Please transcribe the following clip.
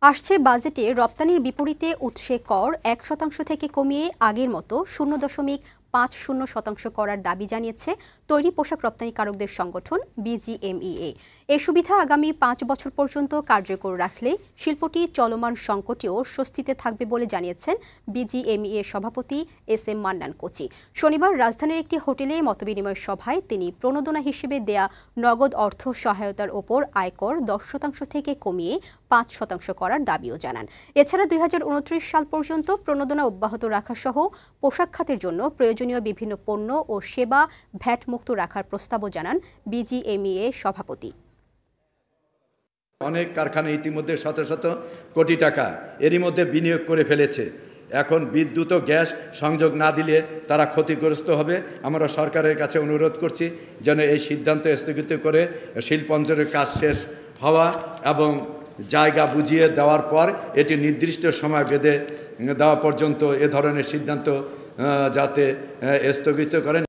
আসছে বাজেটে রপ্তানির বিপরীতে উৎসে কর ১% থেকে কমিয়ে আগের মতো ০.৫০% করার দাবি জানিয়েছে তৈরি পোশাক রপ্তানিকারকদের সংগঠন বিজিএমইএ। এ সুবিধা আগামী ৫ বছর পর্যন্ত কার্যকর রাখলে শিল্পটি চলমান সংকটেও স্বস্তিতে থাকবে বলে জানিয়েছেন বিজিএমইএ সভাপতি এস.এম. মান্নান কোচি। শনিবার রাজধানীর একটি হোটেলে মতবিনিময় সভায় তিনি প্রণোদনা হিসেবে দেয়া নগদ অর্থ সহায়তার ওপর আয়কর ১০% থেকে কমিয়ে ৫% করার দাবিও জানান। এছাড়া ২০২৯ সাল পর্যন্ত প্রণোদনা অব্যাহত রাখা সহ পোশাক খাতের জন্য প্রয়োজনীয় বিভিন্ন পণ্য ও সেবা ভ্যাট মুক্ত রাখার প্রস্তাবও জানান বিজিএমইএ সভাপতি। অনেক কারখানা ইতিমধ্যে শত শত কোটি টাকা এরই মধ্যে বিনিয়োগ করে ফেলেছে। এখন বিদ্যুৎ ও গ্যাস সংযোগ না দিলে তারা ক্ষতিগ্রস্ত হবে। আমরা সরকারের কাছে অনুরোধ করছি যেন এই সিদ্ধান্ত স্থগিত করে শিল্প অঞ্চলের কাজ শেষ হওয়া এবং জায়গা বুঝিয়ে দেওয়ার পর এটি নির্দিষ্ট সময় বেঁধে দেওয়া পর্যন্ত এ ধরনের সিদ্ধান্ত যাতে স্থগিত করেন।